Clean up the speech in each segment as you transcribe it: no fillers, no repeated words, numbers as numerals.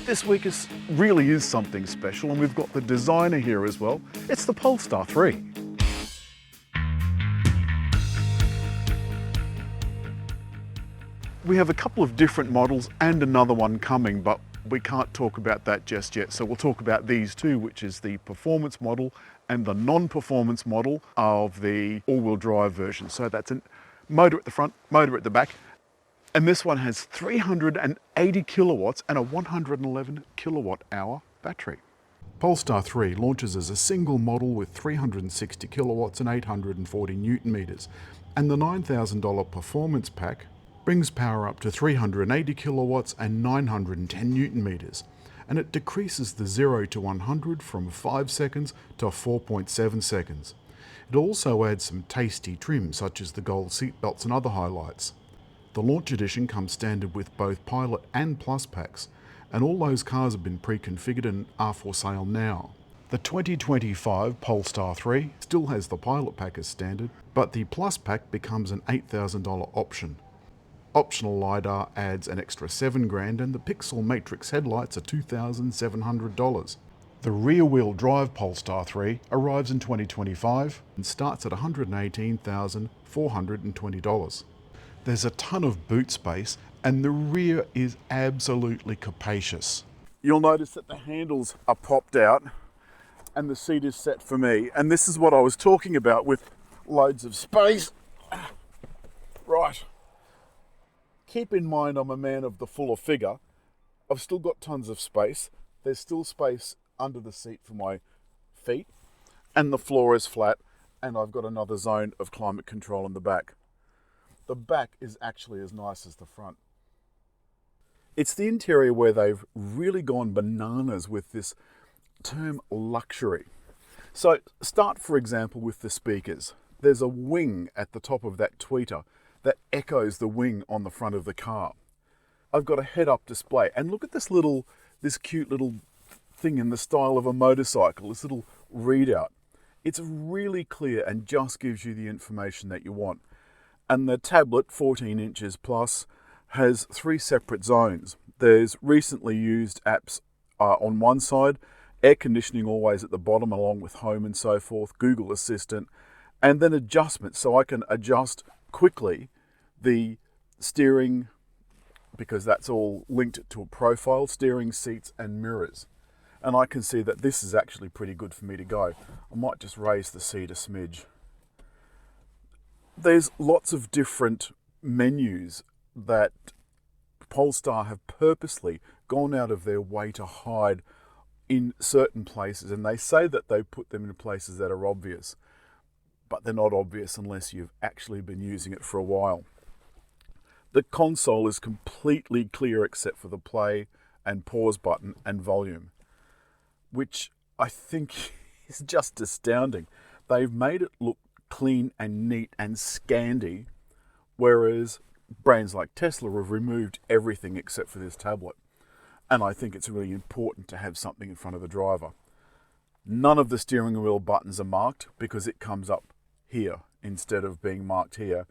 this week really is something special, and we've got the designer here as well. It's the Polestar 3. We have a couple of different models and another one coming, but we can't talk about that just yet. So we'll talk about these two, which is the performance model and the non-performance model of the all-wheel drive version. So that's a motor at the front, motor at the back. And this one has 380 kilowatts and a 111 kilowatt hour battery. Polestar 3 launches as a single model with 360 kilowatts and 840 newton meters. And the $9,000 performance pack brings power up to 380 kilowatts and 910 newton meters. And it decreases the 0 to 100 from 5 seconds to 4.7 seconds. It also adds some tasty trim such as the gold seatbelts and other highlights. The launch edition comes standard with both Pilot and Plus packs, and all those cars have been pre-configured and are for sale now. The 2025 Polestar 3 still has the Pilot pack as standard, but the Plus pack becomes an $8,000 option. Optional LiDAR adds an extra $7,000 and the Pixel Matrix headlights are $2,700. The rear-wheel drive Polestar 3 arrives in 2025 and starts at $118,420. There's a ton of boot space and the rear is absolutely capacious. You'll notice that the handles are popped out and the seat is set for me. And this is what I was talking about with loads of space. Right. Keep in mind I'm a man of the fuller figure. I've still got tons of space. There's still space under the seat for my feet and the floor is flat and I've got another zone of climate control in the back. The back is actually as nice as the front. It's the interior where they've really gone bananas with this term luxury. So start, for example, with the speakers. There's a wing at the top of that tweeter that echoes the wing on the front of the car. I've got a head-up display, and look at this cute little thing in the style of a motorcycle, this little readout. It's really clear and just gives you the information that you want. And the tablet, 14 inches plus, has 3 separate zones. There's recently used apps on one side, air conditioning always at the bottom along with home and so forth, Google Assistant, and then adjustments so I can adjust quickly the steering, because that's all linked to a profile, steering, seats and mirrors. And I can see that this is actually pretty good for me to go. I might just raise the seat a smidge. There's lots of different menus that Polestar have purposely gone out of their way to hide in certain places, and they say that they put them in places that are obvious, but they're not obvious unless you've actually been using it for a while. The console is completely clear except for the play and pause button and volume, which I think is just astounding. They've made it look clean and neat and Scandi, whereas brands like Tesla have removed everything except for this tablet. And I think it's really important to have something in front of the driver. None of the steering wheel buttons are marked because it comes up here instead of being marked here,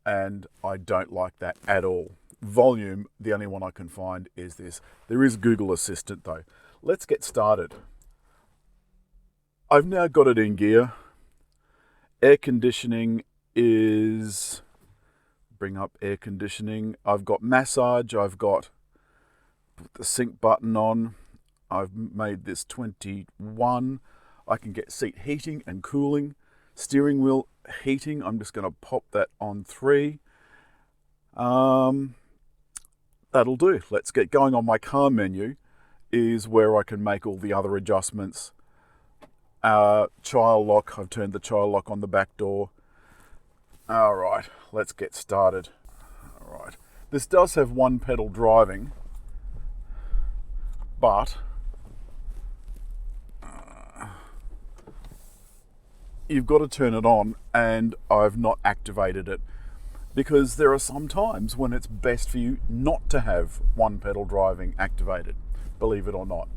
and I don't like that at all. Volume, the only one I can find is this. There is Google Assistant though. Let's get started. I've now got it in gear. Air conditioning is, bring up air conditioning. I've got massage, I've got the sync button on. I've made this 21. I can get seat heating and cooling. Steering wheel heating, I'm just going to pop that on 3. That'll do. Let's get going. On my car menu is where I can make all the other adjustments. Child lock, I've turned the child lock on the back door. All right, let's get started. All right, this does have one pedal driving, but you've got to turn it on, and I've not activated it because there are some times when it's best for you not to have one pedal driving activated, believe it or not.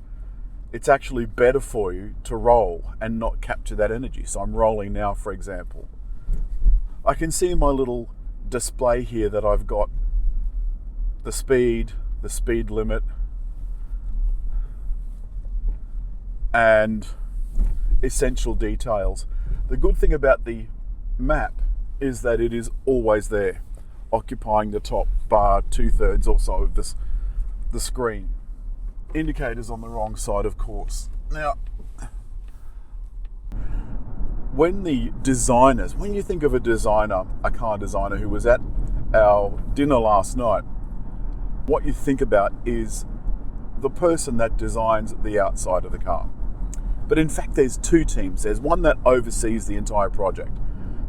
It's actually better for you to roll and not capture that energy. So I'm rolling now, for example. I can see my little display here that I've got the speed limit, and essential details. The good thing about the map is that it is always there, occupying the top bar 2/3 or so of the screen. Indicators on the wrong side, of course. Now, when you think of a designer, a car designer who was at our dinner last night, what you think about is the person that designs the outside of the car. But in fact, there's two teams. There's one that oversees the entire project.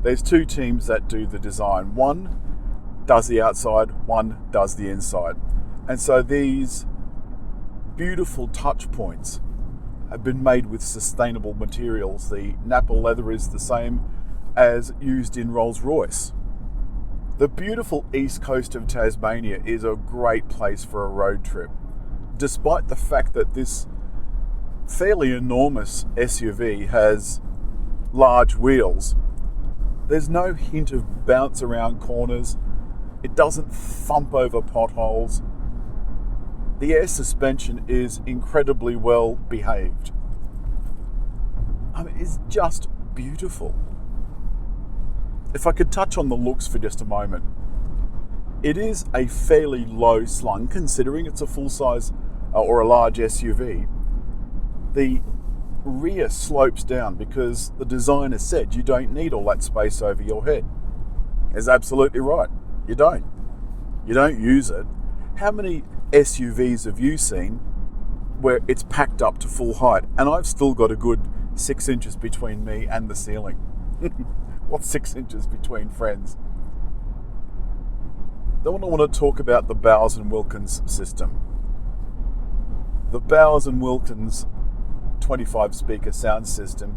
There's two teams that do the design. One does the outside, one does the inside. And so these beautiful touch points have been made with sustainable materials. The Napa leather is the same as used in Rolls-Royce. The beautiful east coast of Tasmania is a great place for a road trip. Despite the fact that this fairly enormous SUV has large wheels, there's no hint of bounce around corners. It doesn't thump over potholes. The air suspension is incredibly well behaved. I mean, it's just beautiful. If I could touch on the looks for just a moment. It is a fairly low slung, considering it's a full-size or a large SUV. The rear slopes down because the designer said you don't need all that space over your head. Is absolutely right. You don't. You don't use it. How many SUVs have you seen where it's packed up to full height? And I've still got a good 6 inches between me and the ceiling. What's 6 inches between friends? Then I want to talk about the Bowers & Wilkins system. The Bowers & Wilkins 25 speaker sound system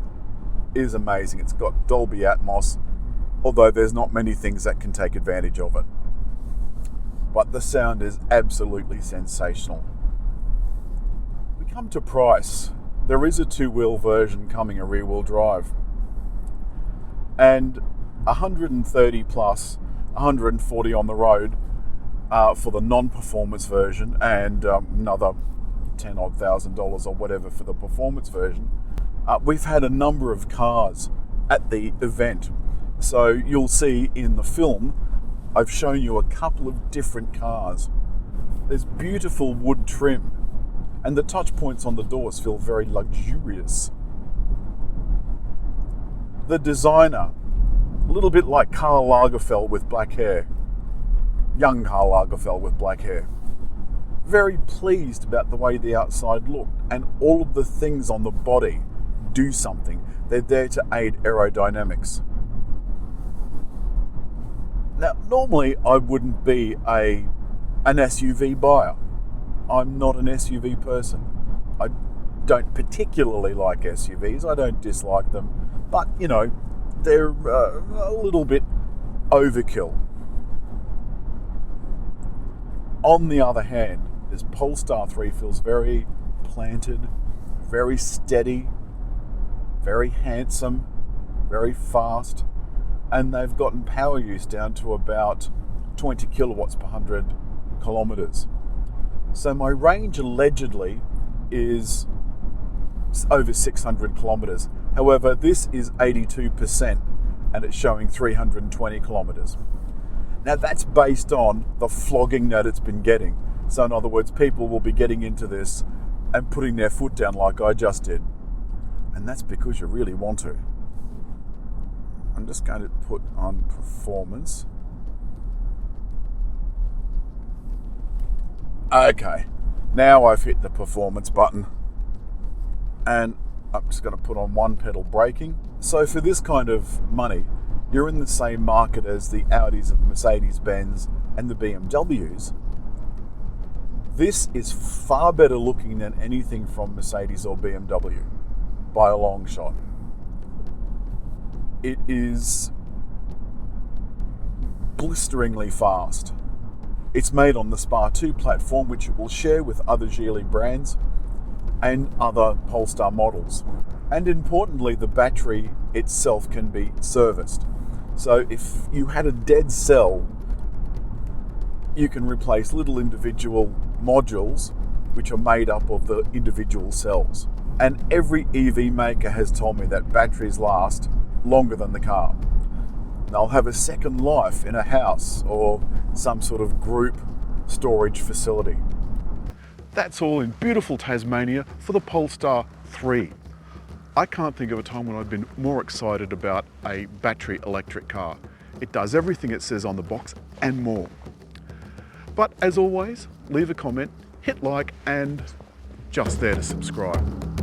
is amazing. It's got Dolby Atmos, although there's not many things that can take advantage of it. But the sound is absolutely sensational. We come to price. There is a two-wheel version coming, a rear-wheel drive. And 130 plus, 140 on the road for the non-performance version, and another $10,000 or whatever for the performance version. We've had a number of cars at the event. So you'll see in the film, I've shown you a couple of different cars. There's beautiful wood trim, and the touch points on the doors feel very luxurious. The designer, a little bit like Karl Lagerfeld with black hair. Young Karl Lagerfeld with black hair. Very pleased about the way the outside looked, and all of the things on the body do something. They're there to aid aerodynamics. Now, normally I wouldn't be an SUV buyer. I'm not an SUV person. I don't particularly like SUVs. I don't dislike them, but you know, they're a little bit overkill. On the other hand, this Polestar 3 feels very planted, very steady, very handsome, very fast, and they've gotten power use down to about 20 kilowatts per 100 kilometers. So my range allegedly is over 600 kilometers. However, this is 82% and it's showing 320 kilometers. Now that's based on the flogging that it's been getting. So in other words, people will be getting into this and putting their foot down like I just did. And that's because you really want to. I'm just going to put on performance. Okay, now I've hit the performance button. And I'm just going to put on one pedal braking. So for this kind of money, you're in the same market as the Audis and the Mercedes-Benz and the BMWs. This is far better looking than anything from Mercedes or BMW by a long shot. It is blisteringly fast. It's made on the Spa 2 platform, which it will share with other Geely brands and other Polestar models. And importantly, the battery itself can be serviced. So if you had a dead cell, you can replace little individual modules which are made up of the individual cells. And every EV maker has told me that batteries last longer than the car. They'll have a second life in a house or some sort of group storage facility. That's all in beautiful Tasmania for the Polestar 3. I can't think of a time when I've been more excited about a battery electric car. It does everything it says on the box and more. But as always, leave a comment, hit like, and just there to subscribe.